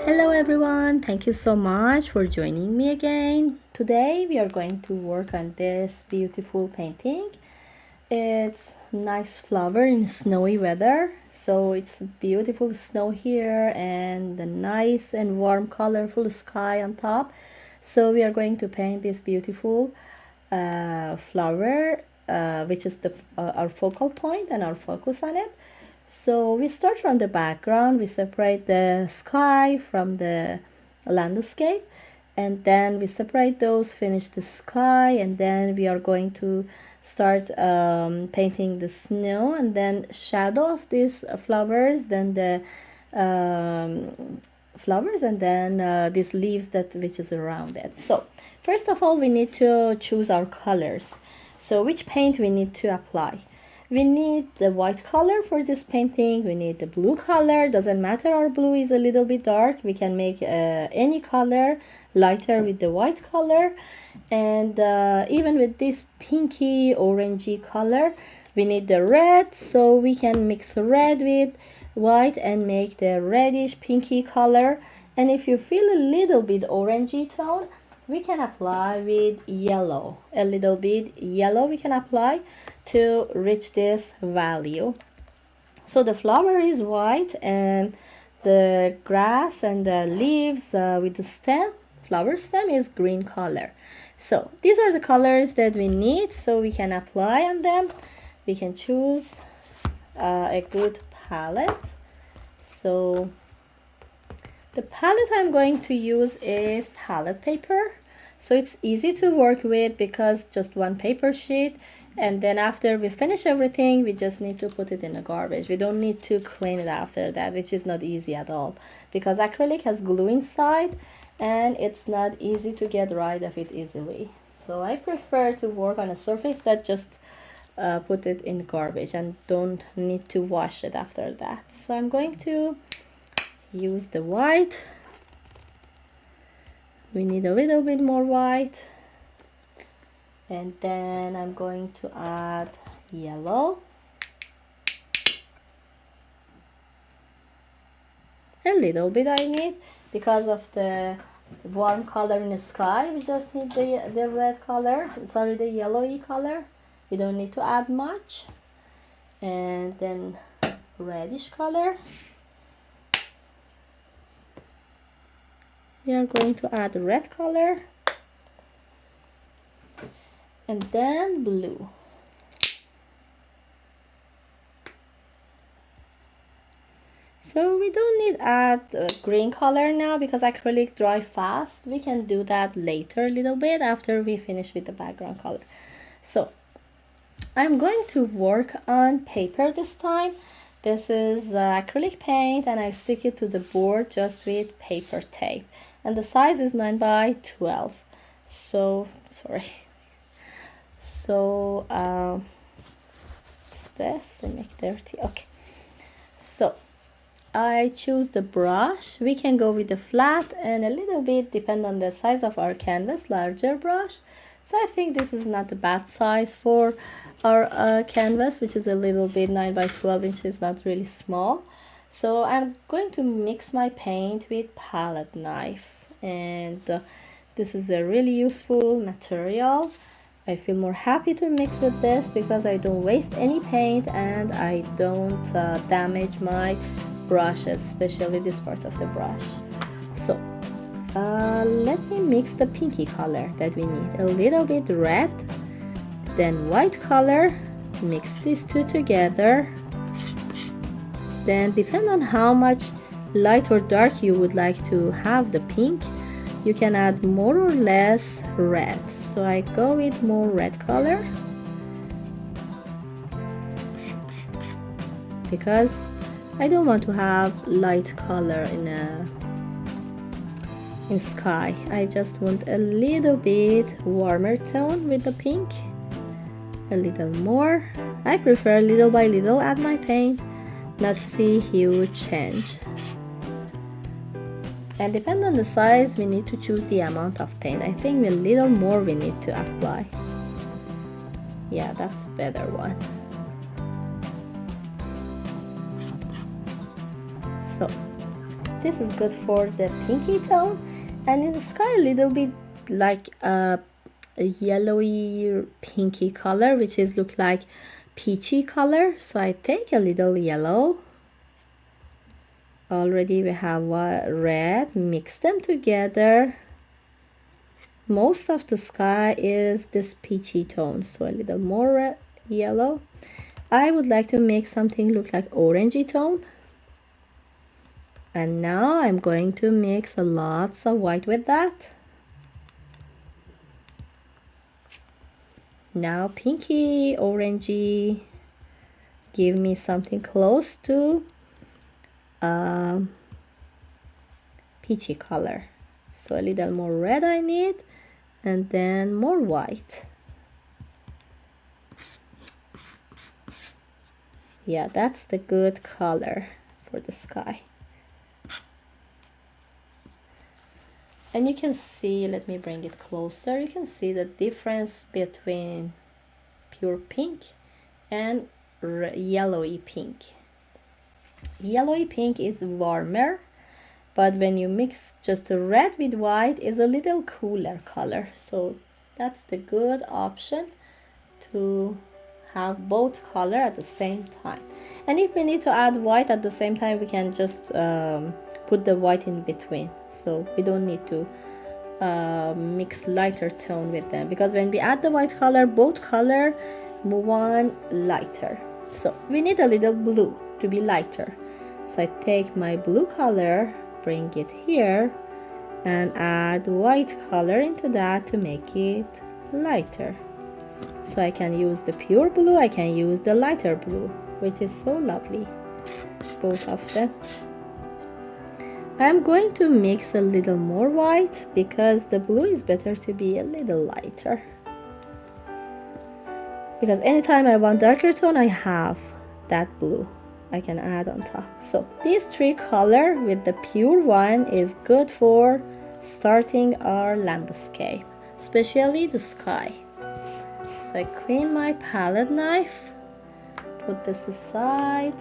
Hello everyone, thank you so much for joining me again. Today we are going to work on this beautiful painting. It's nice flower in snowy weather, so it's beautiful snow here and the nice and warm colorful sky on top. So we are going to paint this beautiful flower, which is our focal point and our focus on it. So we start from the background, we separate the sky from the landscape, and then we separate those, finish the sky, and then we are going to start painting the snow, and then shadow of these flowers, then the flowers, and then these leaves which is around it. So first of all, we need to choose our colors. So which paint we need to apply? We need the white color for this painting. We need the blue color. Doesn't matter, our blue is a little bit dark. We can make any color lighter with the white color. And even with this pinky orangey color, we need the red. So we can mix red with white and make the reddish pinky color. And if you feel a little bit orangey tone, we can apply with yellow. A little bit yellow we can apply to reach this value. So the flower is white and the grass and the leaves with the stem, flower stem, is green color. So these are the colors that we need, so we can apply on them. We can choose a good palette. So the palette I'm going to use is palette paper. So it's easy to work with because just one paper sheet, and then after we finish everything, we just need to put it in the garbage. We don't need to clean it after that, which is not easy at all because acrylic has glue inside and it's not easy to get rid of it easily. So I prefer to work on a surface that just put it in garbage and don't need to wash it after that. So I'm going to use the white. We need a little bit more white, and then I'm going to add yellow, a little bit I need because of the warm color in the sky. We just need the red color, sorry, the yellowy color. We don't need to add much. And then reddish color. We are going to add red color and then blue. So we don't need add green color now because acrylic dry fast. We can do that later a little bit after we finish with the background color. So I'm going to work on paper this time. This is acrylic paint and I stick it to the board just with paper tape. And the size is 9 by 12. So, sorry. So, it's this, I make dirty, okay. So, I choose the brush. We can go with the flat and a little bit, depend on the size of our canvas, larger brush. So I think this is not a bad size for our canvas, which is a little bit 9 by 12 inches, not really small. So I'm going to mix my paint with palette knife, and this is a really useful material. I feel more happy to mix with this because I don't waste any paint and I don't damage my brush, especially this part of the brush. So let me mix the pinky color that we need. A little bit red, then white color. Mix these two together. Then depend on how much light or dark you would like to have the pink, you can add more or less red. So I go with more red color because I don't want to have light color in sky. I just want a little bit warmer tone with the pink, a little more. I prefer little by little add my paint, not see huge change. And depend on the size, we need to choose the amount of paint. I think a little more we need to apply. Yeah, that's a better one. So This is good for the pinky tone, and in the sky a little bit like a yellowy pinky color, which is look like peachy color. So I take a little yellow. Already we have red, mix them together. Most of the sky is this peachy tone, so a little more red, yellow. I would like to make something look like orangey tone. And now I'm going to mix lots of white with that. Now pinky, orangey, give me something close to peachy color. So a little more red I need, and then more white. Yeah, that's the good color for the sky. And you can see, let me bring it closer, you can see the difference between pure pink and yellowy pink. Yellowy pink is warmer, but when you mix just the red with white is a little cooler color. So that's the good option to have both color at the same time. And if we need to add white at the same time, we can just put the white in between, so we don't need to mix lighter tone with them, because when we add the white color, both color move on lighter. So we need a little blue to be lighter. So I take my blue color, bring it here, and add white color into that to make it lighter. So I can use the pure blue, I can use the lighter blue, which is so lovely, both of them. I'm going to mix a little more white because the blue is better to be a little lighter. Because anytime I want darker tone, I have that blue I can add on top. So these three color with the pure one is good for starting our landscape, especially the sky. So I clean my palette knife, put this aside.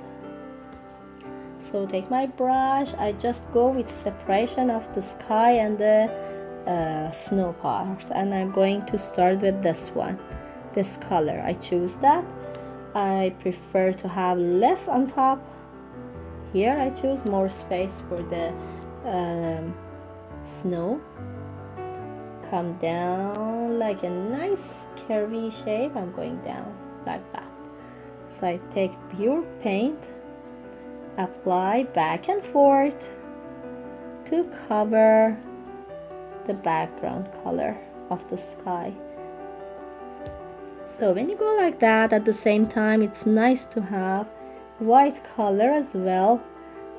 So take my brush, I just go with separation of the sky and the snow part, and I'm going to start with this one, this color. I choose that. I prefer to have less on top. Here I choose more space for the snow. Come down like a nice curvy shape. I'm going down like that. So I take pure paint, apply back and forth to cover the background color of the sky. So when you go like that, at the same time it's nice to have white color as well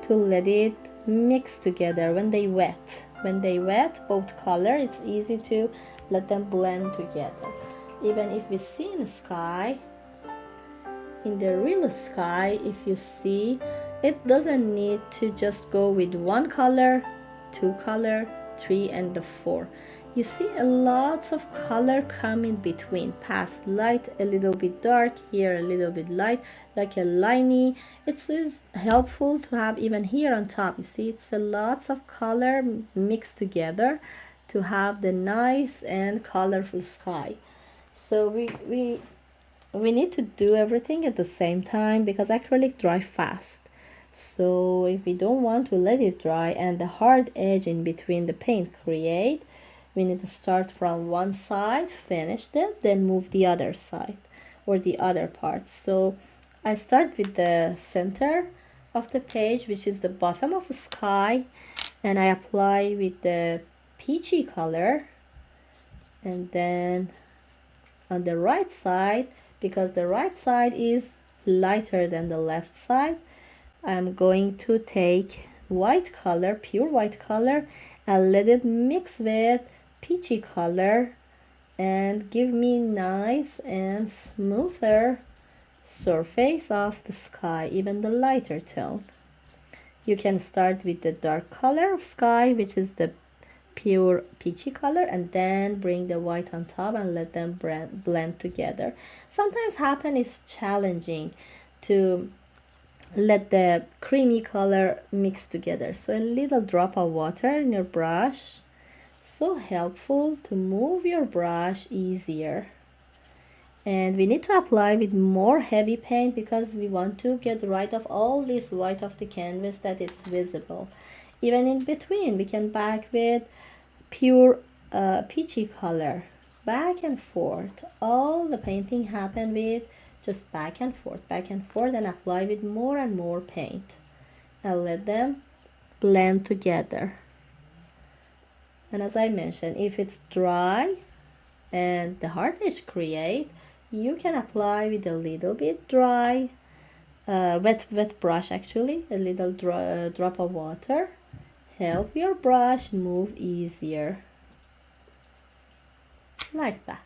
to let it mix together when they wet. When they wet both color, it's easy to let them blend together. Even if we see in the sky, in the real sky, if you see, it doesn't need to just go with one color, two color, three, and the four. You see a lots of color come in between, past light, a little bit dark, here a little bit light, like a liney. It is helpful to have even here on top. You see, it's a lots of color mixed together to have the nice and colorful sky. So we need to do everything at the same time because acrylic dry fast. So if we don't want to let it dry and the hard edge in between the paint create, we need to start from one side, finish it, then move the other side or the other part. So I start with the center of the page, which is the bottom of the sky, and I apply with the peachy color, and then on the right side, because the right side is lighter than the left side, I'm going to take white color, pure white color, and let it mix with peachy color and give me nice and smoother surface of the sky, even the lighter tone. You can start with the dark color of sky, which is the pure peachy color, and then bring the white on top and let them blend together. Sometimes happen it's challenging to let the creamy color mix together. So a little drop of water in your brush, so helpful to move your brush easier. And we need to apply with more heavy paint because we want to get rid of all this white of the canvas that it's visible. Even in between, we can back with pure peachy color, back and forth. All the painting happen with just back and forth, and apply with more and more paint and let them blend together. And as I mentioned, if it's dry and the hard edge create, you can apply with a little bit dry wet brush, actually a little drop of water, help your brush move easier, like that.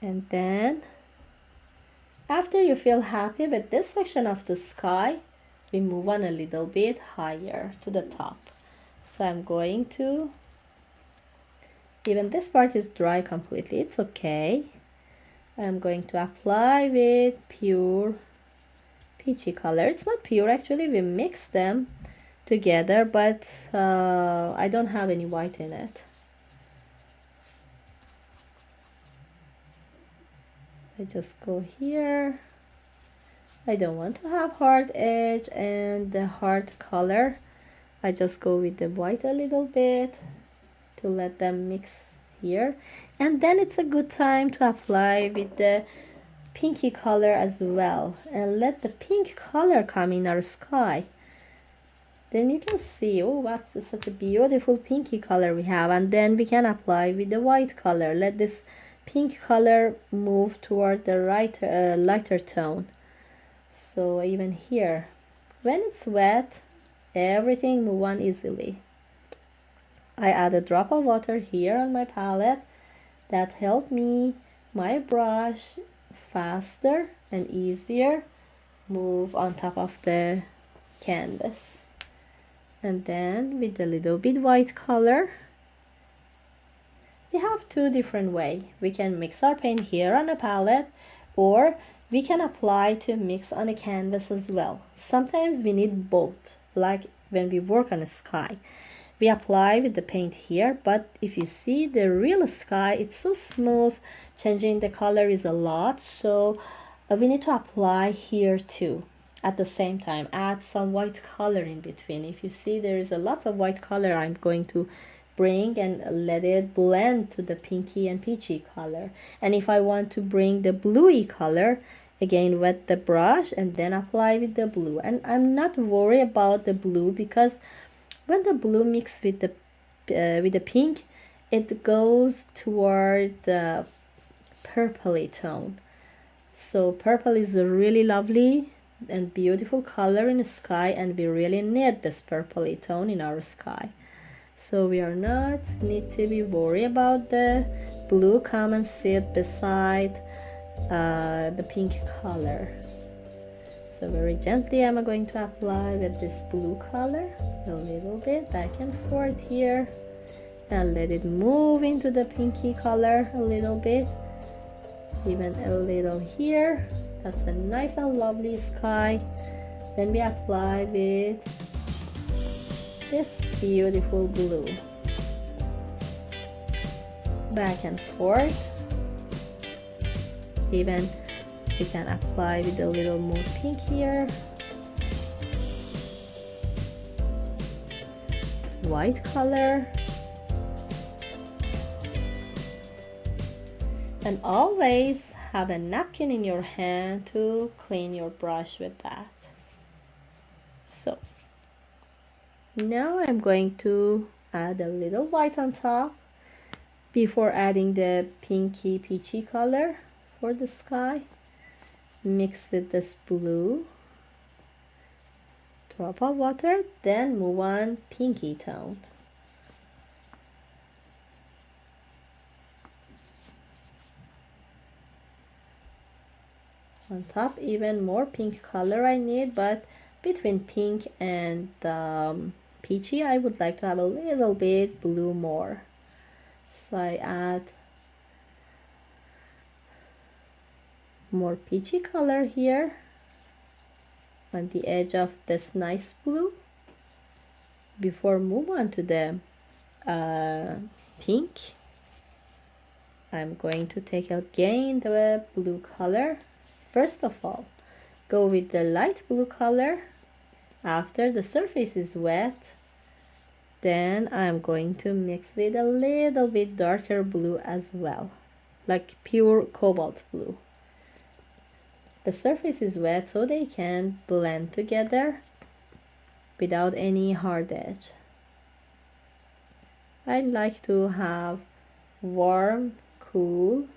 And then after you feel happy with this section of the sky, we move on a little bit higher to the top. So I'm going to, even this part is dry completely, it's okay. I'm going to apply with pure peachy color. It's not pure, actually we mix them together, but I don't have any white in it. I just go here. I don't want to have hard edge and the hard color. I just go with the white a little bit to let them mix here. And then it's a good time to apply with the pinky color as well, and let the pink color come in our sky. Then you can see, oh, that's just such a beautiful pinky color we have. And then we can apply with the white color. Let this pink color move toward the lighter tone. So even here, when it's wet, everything move on easily. I add a drop of water here on my palette that helped me, my brush, faster and easier move on top of the canvas. And then with a little bit white color, we have two different ways. We can mix our paint here on a palette, or we can apply to mix on a canvas as well. Sometimes we need both, like when we work on a sky. We apply with the paint here, but if you see the real sky, it's so smooth, changing the color is a lot, so we need to apply here too. At the same time, add some white color in between. If you see there is a lot of white color, I'm going to bring and let it blend to the pinky and peachy color. And if I want to bring the bluey color, again wet the brush and then apply with the blue. And I'm not worried about the blue because when the blue mix with the pink, it goes toward the purpley tone. So purple is a really lovely and beautiful color in the sky, and we really need this purpley tone in our sky. So we are not need to be worried about the blue come and sit beside the pink color. So very gently I'm going to apply with this blue color a little bit back and forth here, and let it move into the pinky color a little bit, even a little here. That's a nice and lovely sky. Then we apply with this beautiful blue, back and forth. Even we can apply with a little more pink here, white color, and always have a napkin in your hand to clean your brush with that. So now I'm going to add a little white on top before adding the pinky peachy color for the sky. Mix with this blue, drop of water, then move on pinky tone. On top, even more pink color I need, but between pink and peachy I would like to have a little bit blue more. So I add more peachy color here on the edge of this nice blue before move on to the pink. I'm going to take again the blue color. First of all, go with the light blue color. After the surface is wet, then I'm going to mix with a little bit darker blue as well, like pure cobalt blue. The surface is wet so they can blend together without any hard edge. I like to have warm, cool,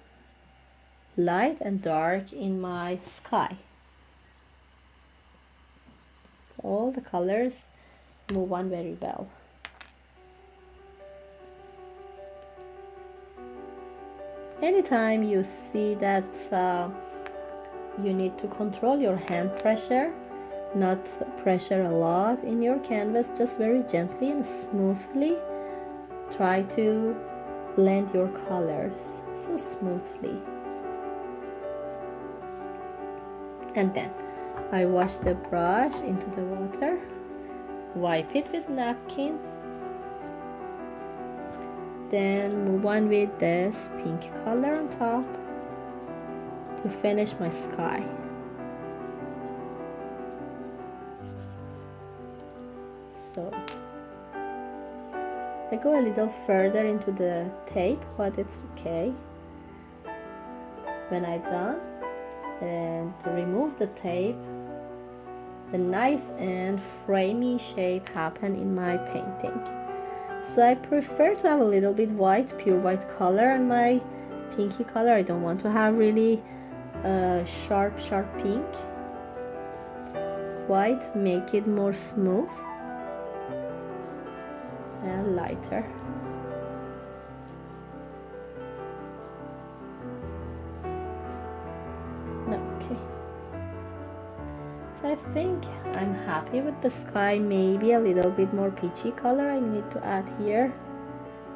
light and dark in my sky. So all the colors move on very well. Anytime you see that you need to control your hand pressure, not pressure a lot in your canvas, just very gently and smoothly try to blend your colors so smoothly. And then I wash the brush into the water, wipe it with napkin, then move on with this pink color on top to finish my sky. So I go a little further into the tape, but it's okay. When I'm done, and remove the tape, the nice and framey shape happen in my painting. So I prefer to have a little bit white, pure white color on my pinky color. I don't want to have really sharp pink. White make it more smooth and lighter. Okay. So I think I'm happy with the sky. Maybe a little bit more peachy color I need to add here.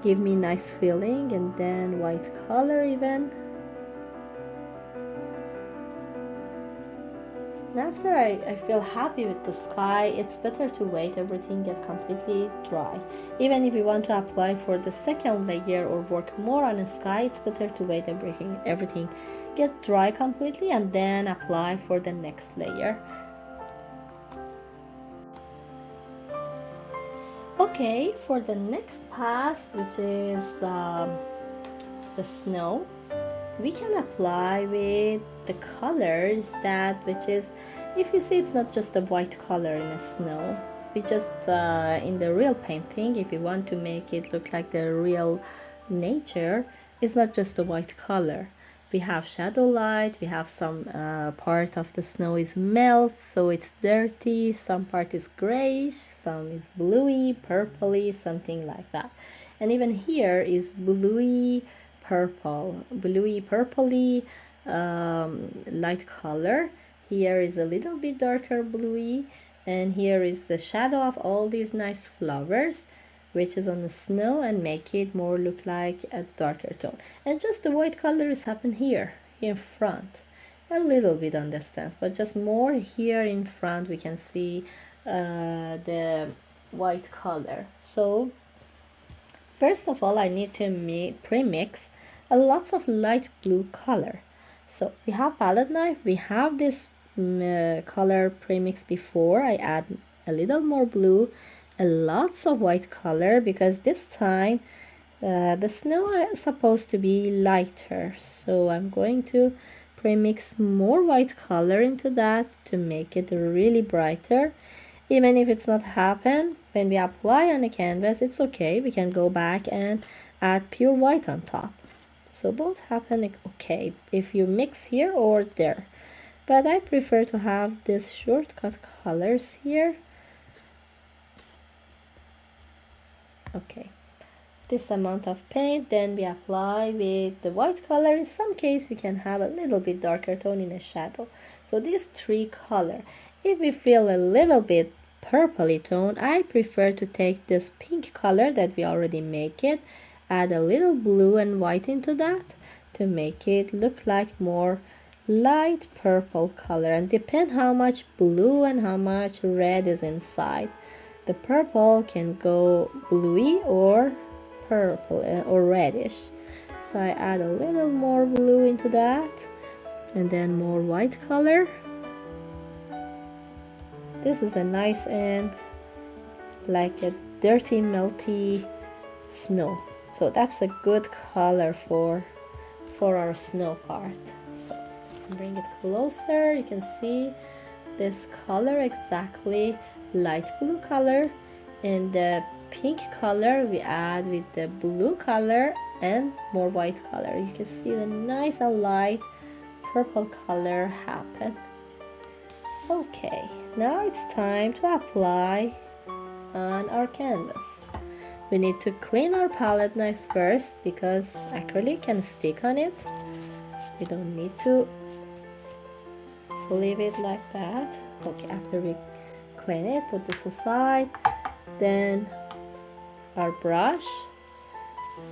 Give me nice feeling, and then white color even. And after I feel happy with the sky, it's better to wait everything get completely dry. Even if you want to apply for the second layer or work more on the sky, it's better to wait everything get dry completely and then apply for the next layer. Okay, for the next pass, which is the snow, we can apply with the colors which is, if you see, it's not just a white color in the snow. We just in the real painting, if you want to make it look like the real nature, it's not just a white color. We have shadow light, we have some part of the snow is melt, so it's dirty, some part is grayish, some is bluey, purpley, something like that. And even here is bluey purple, bluey purpley light color. Here is a little bit darker bluey, and here is the shadow of all these nice flowers which is on the snow and make it more look like a darker tone. And just the white colors happen here in front, a little bit on the stance, but just more here in front we can see the white color. So first of all I need to pre-mix lots of light blue color. So we have palette knife, we have this color pre-mix before. I add a little more blue and lots of white color, because this time the snow is supposed to be lighter, so I'm going to pre-mix more white color into that to make it really brighter. Even if it's not happen when we apply on the canvas, it's okay, we can go back and add pure white on top. So both happen okay if you mix here or there, but I prefer to have this shortcut colors here. Okay, this amount of paint, then we apply with the white color. In some case we can have a little bit darker tone in the shadow. So these three color, if we feel a little bit purpley tone, I prefer to take this pink color that we already make it, add a little blue and white into that to make it look like more light purple color, and depend how much blue and how much red is inside. The purple can go bluey or purple or reddish. So I add a little more blue into that, and then more white color. This is a nice and like a dirty melty snow, so that's a good color for our snow part. So bring it closer, you can see this color exactly light blue color, and the pink color we add with the blue color and more white color. You can see the nice and light purple color happen. Okay, now it's time to apply on our canvas. We need to clean our palette knife first because acrylic can stick on it. We don't need to leave it like that. Okay, after we clean it, put this aside. Then our brush,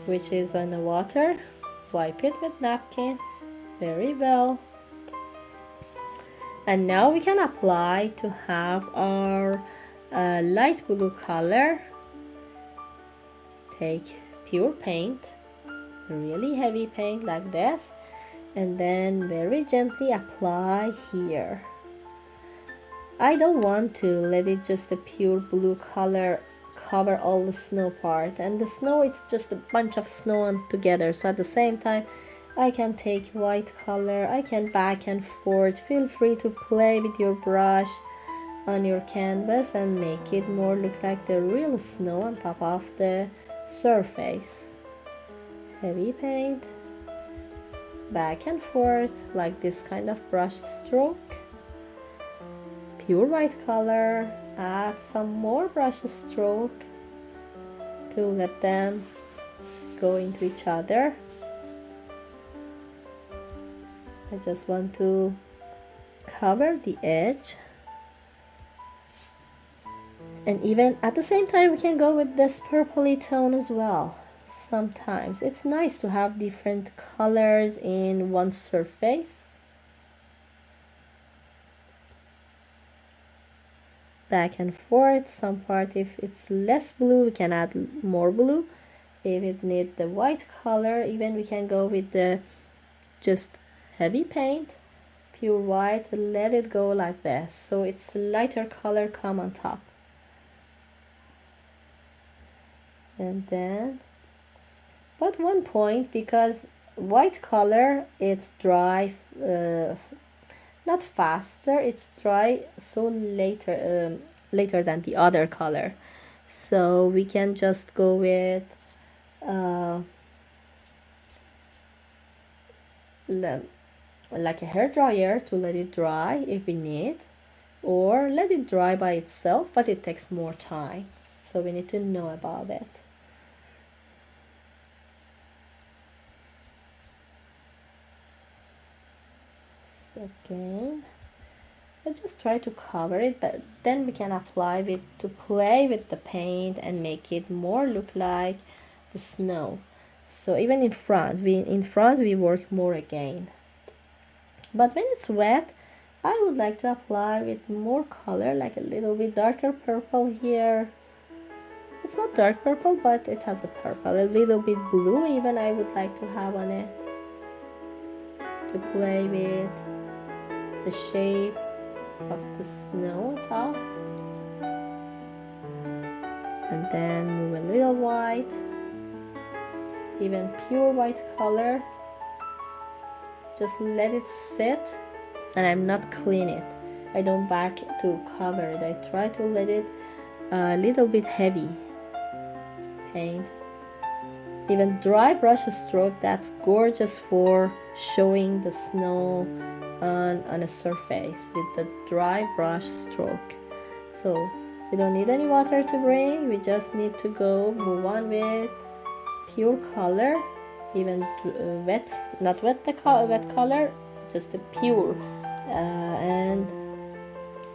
which is on the water, wipe it with napkin very well. And now we can apply to have our light blue color. Take pure paint, really heavy paint like this, and then very gently apply here. I don't want to let it just a pure blue color cover all the snow part, and the snow, it's just a bunch of snow on together. So at the same time I can take white color, I can back and forth. Feel free to play with your brush on your canvas and make it more look like the real snow on top of the surface. Heavy paint, back and forth like this kind of brush stroke. Pure white color, add some more brush stroke to let them go into each other. I just want to cover the edge, and even at the same time we can go with this purpley tone as well. Sometimes it's nice to have different colors in one surface. Back and forth. Some part, if it's less blue, we can add more blue. If it needs the white color, even we can go with the just heavy paint, pure white, let it go like this, so it's lighter color come on top. And then, but one point, because white color, it's dry, not faster, it's dry so later than the other color. So we can just go with like a hair dryer to let it dry if we need, or let it dry by itself, but it takes more time, so we need to know about it. Again, I just try to cover it, but then we can apply it to play with the paint and make it more look like the snow. So even in front we work more again. But when it's wet, I would like to apply with more color, like a little bit darker purple here. It's not dark purple, but it has a purple, a little bit blue even I would like to have on it, to play with the shape of the snow on top. And then move a little white, even pure white color. Just let it sit, and I'm not clean it. I don't back to cover it. I try to let it a little bit heavy paint. Even dry brush stroke, that's gorgeous for showing the snow on a surface with the dry brush stroke. So we don't need any water to bring, we just need to go move on with pure color, even wet, not wet the wet color, just the pure and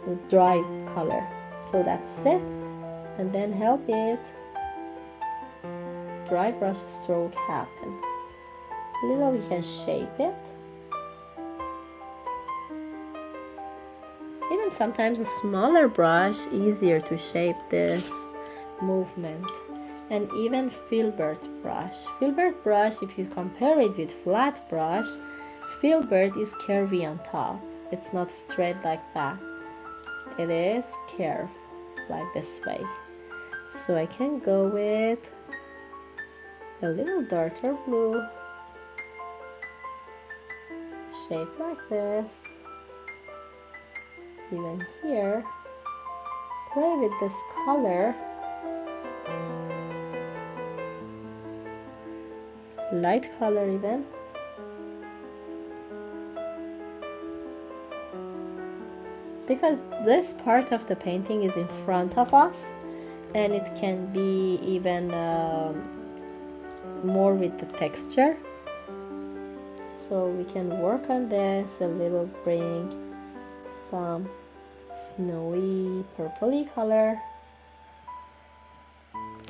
the dry color. So that's it, and then help it dry brush stroke happen. Little you can shape it. even sometimes a smaller brush easier to shape this movement. And even filbert brush. Filbert brush, if you compare it with flat brush, filbert is curvy on top. It's not straight like that. It is curved like this way. So I can go with a little darker blue, shape like this. Even here, play with this color, light color even. Because this part of the painting is in front of us, and it can be even more with the texture. So we can work on this a little, bring some snowy purpley color.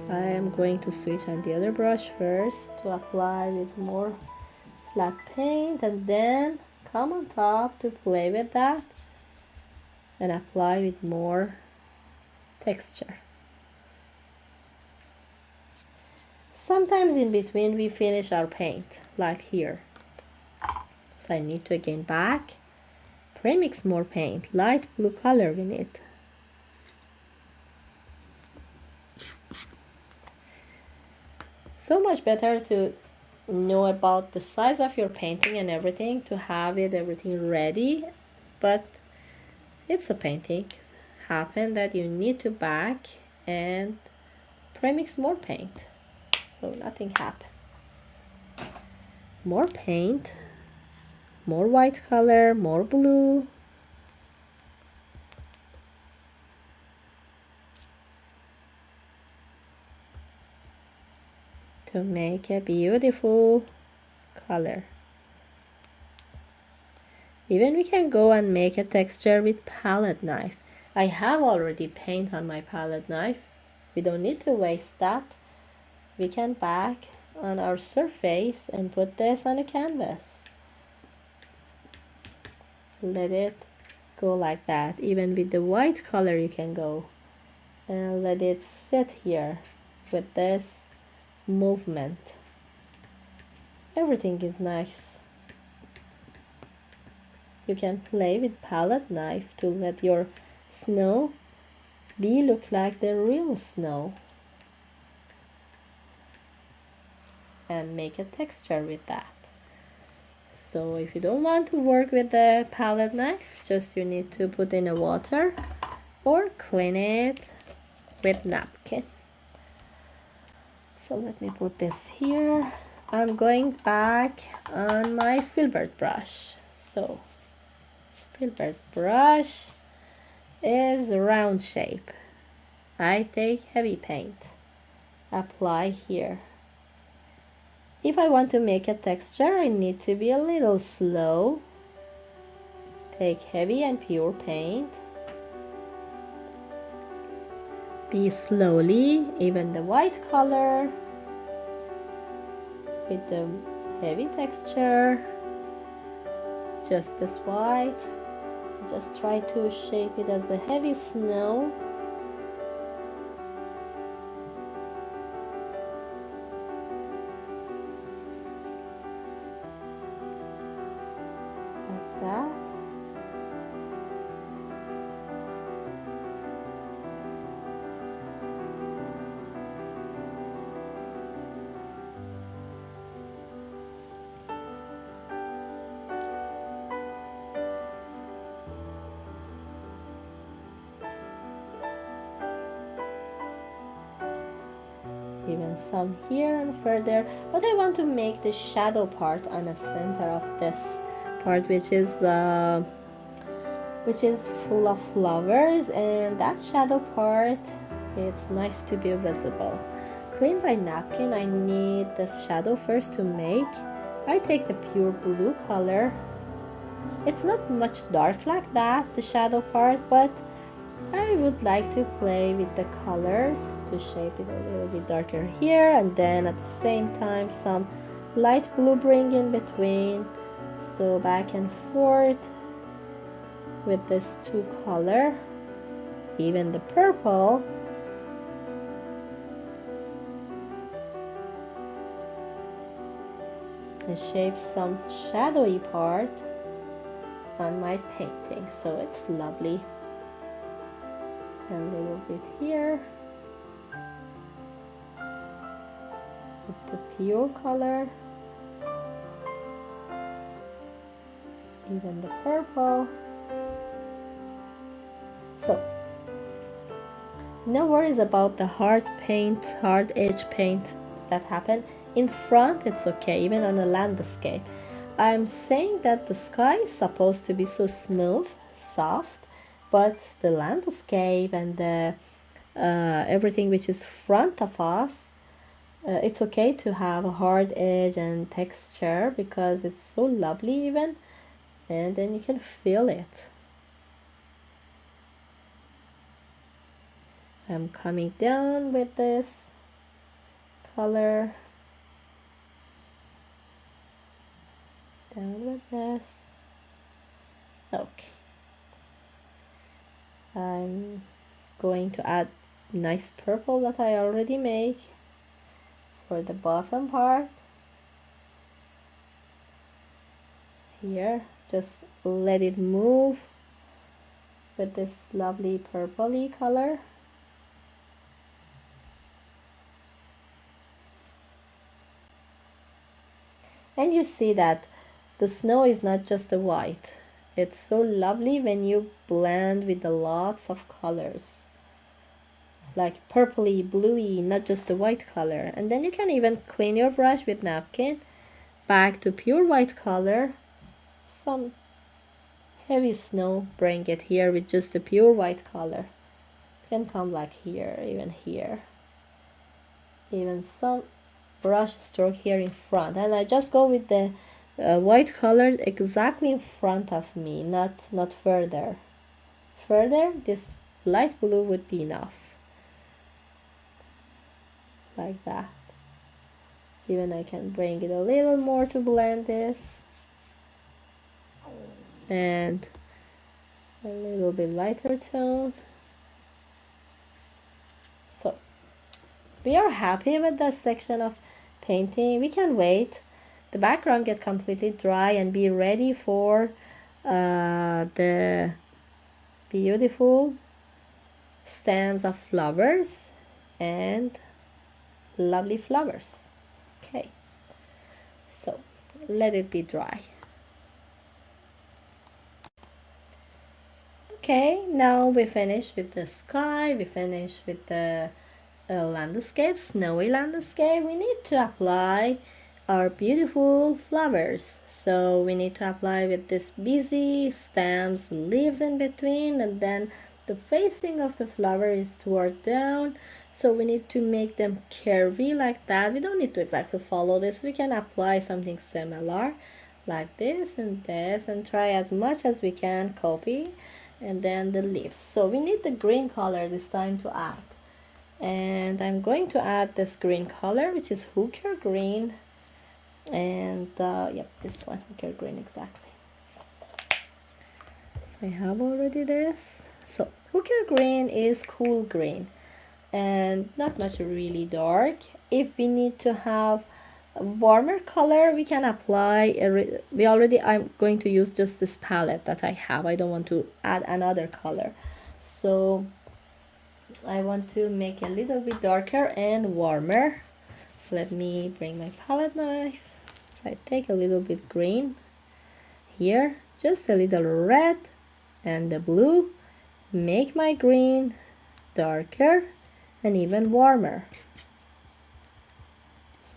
I am going to switch on the other brush first to apply with more flat paint, and then come on top to play with that and apply with more texture. Sometimes in between we finish our paint, like here. So I need to again back, pre-mix more paint, light blue color we need. So much better to know about the size of your painting and everything, to have everything ready, but it's a painting. Happen that you need to back and pre-mix more paint. So nothing happened. More paint, more white color, more blue. To make a beautiful color. Even we can go and make a texture with palette knife. I have already paint on my palette knife. We don't need to waste that. We can back on our surface and put this on a canvas. Let it go like that. Even with the white color you can go and let it sit here with this movement. Everything is nice. You can play with palette knife to let your snow look like the real snow, and make a texture with that. So if you don't want to work with the palette knife, just you need to put in a water or clean it with napkin. So let me put this here. I'm going back on my filbert brush. So filbert brush is a round shape. I take heavy paint, apply here. If I want to make a texture, I need to be a little slow. Take heavy and pure paint. Be slowly, even the white color with the heavy texture. Just this white. Just try to shape it as a heavy snow. Like that. Even some here and further, but I want to make the shadow part on the center of this part, which is full of flowers, and that shadow part, it's nice to be visible. Clean by napkin. I need the shadow first to make. I take the pure blue color. It's not much dark like that, the shadow part, but I would like to play with the colors to shape it a little bit darker here, and then at the same time some light blue bring in between, so back and forth with this two color, even the purple. And shape some shadowy part on my painting, so it's lovely. A little bit here with the pure color, even the purple. So no worries about the hard paint, hard edge paint that happened. In front it's okay, even on a landscape. I'm saying that the sky is supposed to be so smooth, soft, but the landscape and the everything which is front of us, it's okay to have a hard edge and texture because it's so lovely even, and then you can feel it. I'm coming down with this color, down with this. Okay, I'm going to add nice purple that I already made for the bottom part. Here, just let it move with this lovely purpley color. And you see that the snow is not just a white. It's so lovely when you blend with the lots of colors, like purpley, bluey, not just the white color. And then you can even clean your brush with napkin back to pure white color. Some heavy snow, bring it here with just the pure white color. It can come like here, even some brush stroke here in front, and I just go with the white color exactly in front of me, not further. This light blue would be enough, like that. Even I can bring it a little more to blend this, and a little bit lighter tone. So we are happy with that section of painting. We can wait the background get completely dry and be ready for the beautiful stems of flowers and lovely flowers. Okay, so let it be dry. Okay, now we finish with the sky, we finish with the landscape, snowy landscape. We need to apply our beautiful flowers, so we need to apply with this busy stems, leaves in between, and then the facing of the flower is toward down, so we need to make them curvy like that. We don't need to exactly follow this. We can apply something similar like this and try as much as we can copy. And then the leaves, so we need the green color this time to add, and I'm going to add this green color, which is hooker green, and yep, this one, hooker green, exactly. So I have already this. So hooker green is cool green and not much really dark. If we need to have a warmer color, we can apply I'm going to use just this palette that I have. I don't want to add another color, so I want to make a little bit darker and warmer. Let me bring my palette knife. So I take a little bit green here, just a little red and the blue, make my green darker and even warmer.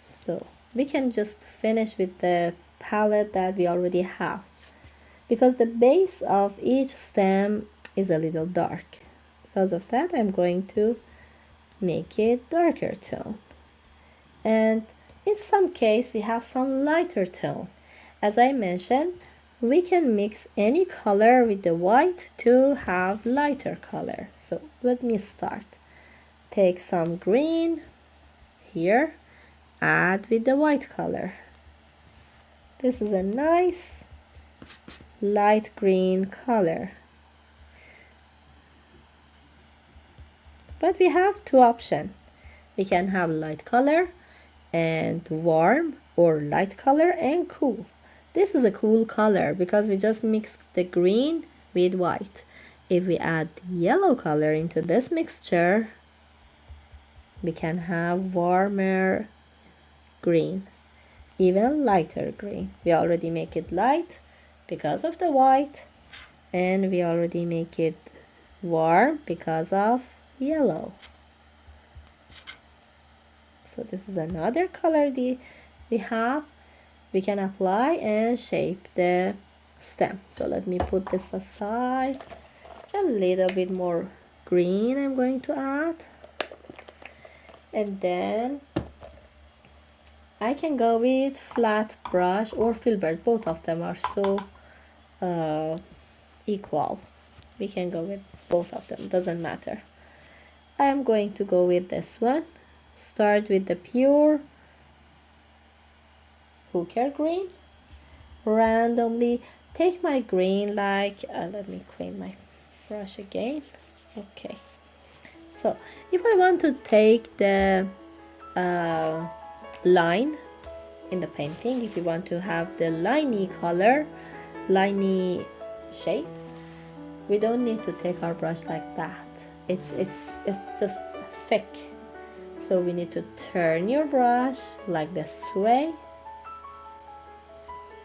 So we can just finish with the palette that we already have, because the base of each stem is a little dark. Because of that, I'm going to make it darker tone, and in some case we have some lighter tone. As I mentioned, we can mix any color with the white to have lighter color. So let me start. Take some green here, add with the white color. This is a nice light green color. But we have two options. We can have light color and warm, or light color and cool. This is a cool color because we just mixed the green with white. If we add yellow color into this mixture, we can have warmer green, even lighter green. We already make it light because of the white, and we already make it warm because of yellow. So this is another color we have. We can apply and shape the stem. So let me put this aside. A little bit more green I'm going to add, and then I can go with flat brush or filbert. Both of them are so equal. We can go with both of them, doesn't matter. I am going to go with this one. Start with the pure hooker green. Randomly take my green, like let me clean my brush again. Okay, so if I want to take the line in the painting, if you want to have the liney color, liney shape, we don't need to take our brush like that. It's just thick. So we need to turn your brush like this way,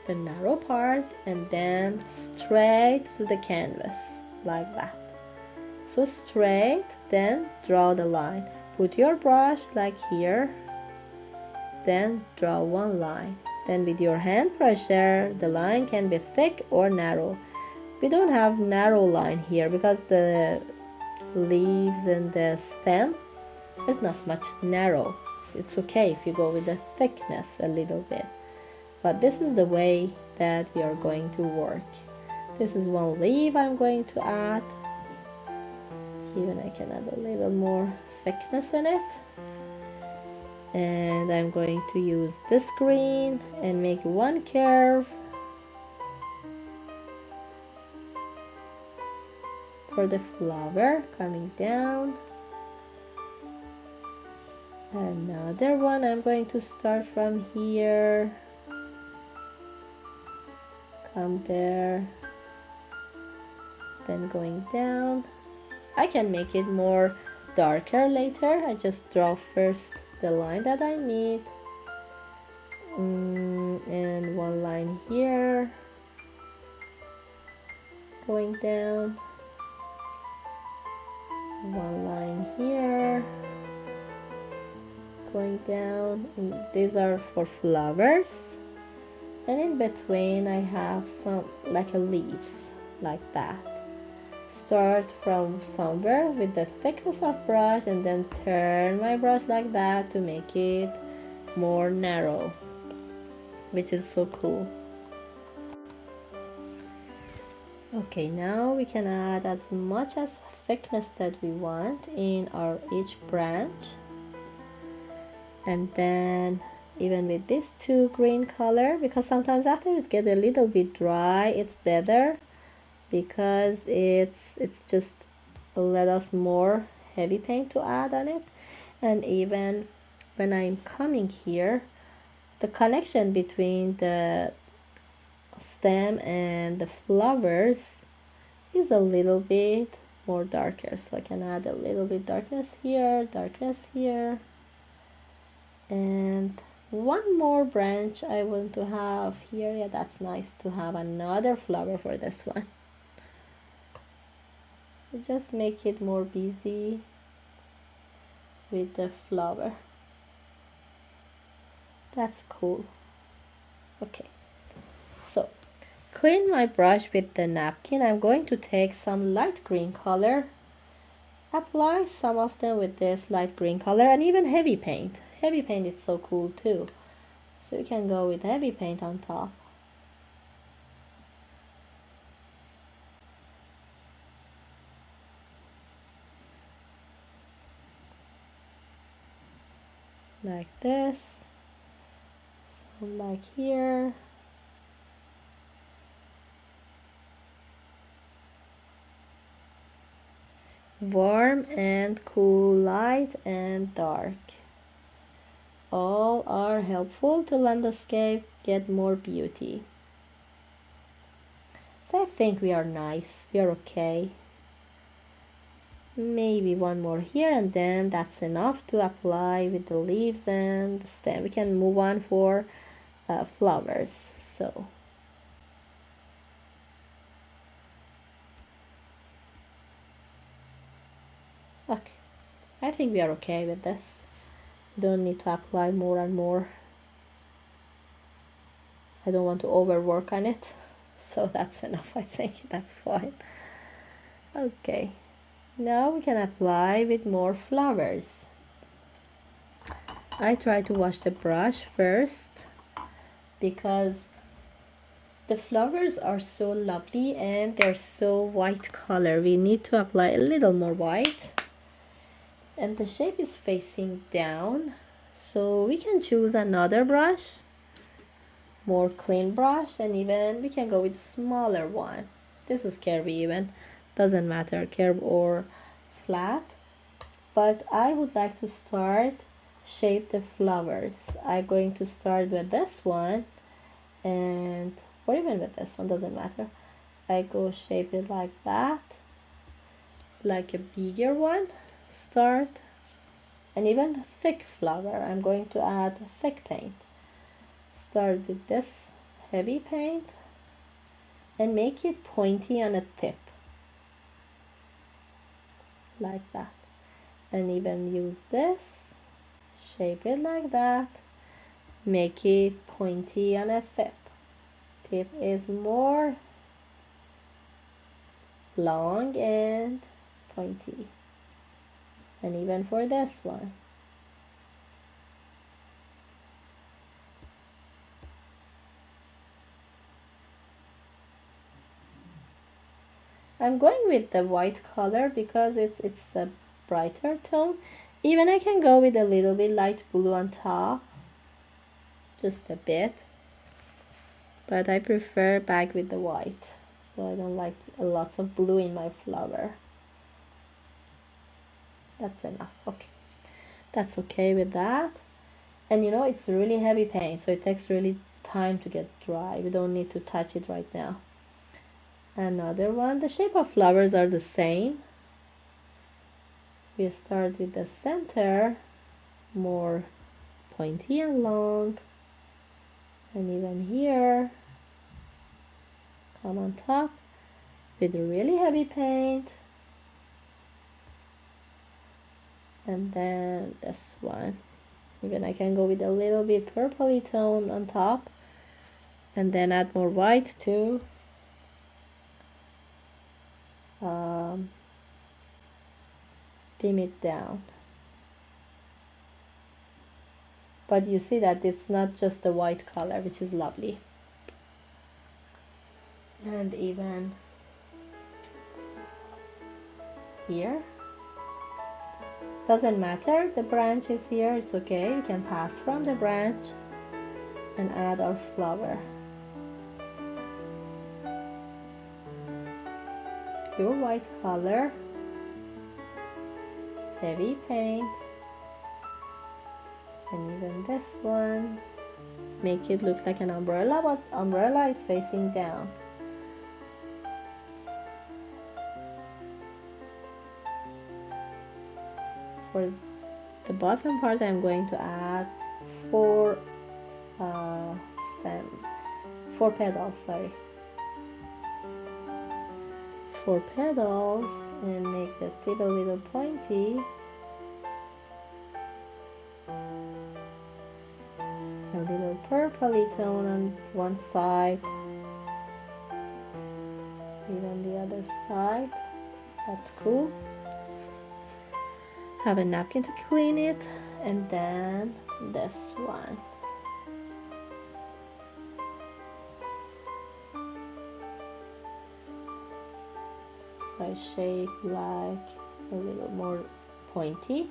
the narrow part, and then straight to the canvas like that. So straight, then draw the line. Put your brush like here, then draw one line. Then with your hand pressure, the line can be thick or narrow. We don't have narrow line here because the leaves and the stem is not much narrow. It's okay if you go with the thickness a little bit, but this is the way that we are going to work. This is one leaf I'm going to add. Even I can add a little more thickness in it. And I'm going to use this green and make one curve for the flower coming down. Another one, I'm going to start from here, come there, then going down. I can make it more darker later. I just draw first the line that I need, and one line here going down, one line here going down, and these are for flowers, and in between I have some like a leaves like that. Start from somewhere with the thickness of brush and then turn my brush like that to make it more narrow, which is so cool. Okay, now we can add as much as thickness that we want in our each branch. And then even with this two green color, because sometimes after it gets a little bit dry, it's better because it's just let us more heavy paint to add on it. And even when I'm coming here, the connection between the stem and the flowers is a little bit more darker, so I can add a little bit darkness here, and one more branch I want to have here. Yeah, that's nice to have another flower for this one. Just make it more busy with the flower. That's cool. Okay, so clean my brush with the napkin. I'm going to take some light green color, apply some of them with this light green color, and even heavy paint. Heavy paint is so cool too, so you can go with heavy paint on top. Like this, some like here. Warm and cool, light and dark. All are helpful to landscape get more beauty. So I think we are nice, we are okay. Maybe one more here, and then that's enough to apply with the leaves and the stem. We can move on for flowers. So okay, I think we are okay with this. Don't need to apply more and more. I don't want to overwork on it, so that's enough. I think that's fine. Okay, now we can apply with more flowers. I try to wash the brush first because the flowers are so lovely and they're so white color. We need to apply a little more white. And the shape is facing down, so we can choose another brush, more clean brush, and even we can go with smaller one. This is curvy, even doesn't matter curve or flat, but I would like to start shape the flowers. I'm going to start with this one, and or even with this one, doesn't matter. I go shape it like that, like a bigger one. Start, and even a thick flower, I'm going to add thick paint. Start with this heavy paint and make it pointy on a tip like that, and even use this, shape it like that, make it pointy on a tip. Tip is more long and pointy. And even for this one. I'm going with the white color because it's a brighter tone. Even I can go with a little bit light blue on top, just a bit, but I prefer back with the white, so I don't like lots of blue in my flower. That's enough. Okay, that's okay with that. And you know, it's really heavy paint, so it takes really time to get dry. We don't need to touch it right now. Another one, the shape of flowers are the same. We start with the center, more pointy and long, and even here come on top with really heavy paint. And then this one, even I can go with a little bit purpley tone on top, and then add more white to dim it down. But you see that it's not just the white color, which is lovely. And even here, doesn't matter, the branch is here, it's okay. We can pass from the branch and add our flower. Pure white color, heavy paint, and even this one, make it look like an umbrella, but umbrella is facing down. For the bottom part, I'm going to add four petals, sorry. 4 petals, and make the tip a little pointy. A little purpley tone on one side, even the other side. That's cool. Have a napkin to clean it, and then this one. So I shape like a little more pointy.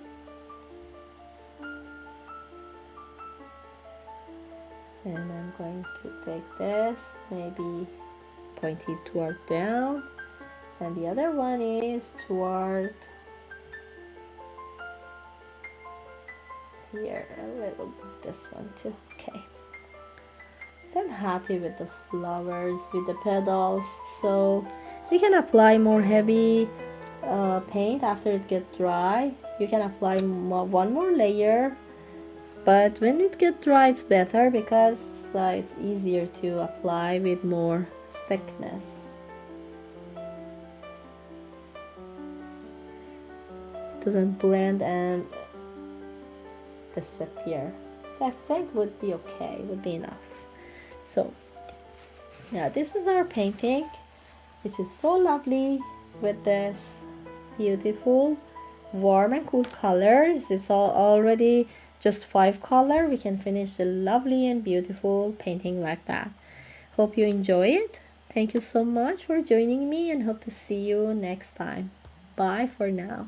And I'm going to take this, maybe pointy toward down, and the other one is toward here, a little this one too. Okay, so I'm happy with the flowers, with the petals. So we can apply more heavy paint after it gets dry. You can apply one more layer, but when it gets dry it's better because it's easier to apply with more thickness. It doesn't blend and disappear. So I think would be okay, would be enough. So yeah, this is our painting, which is so lovely with this beautiful warm and cool colors. It's all already just 5 color. We can finish the lovely and beautiful painting like that. Hope you enjoy it. Thank you so much for joining me and hope to see you next time. Bye for now.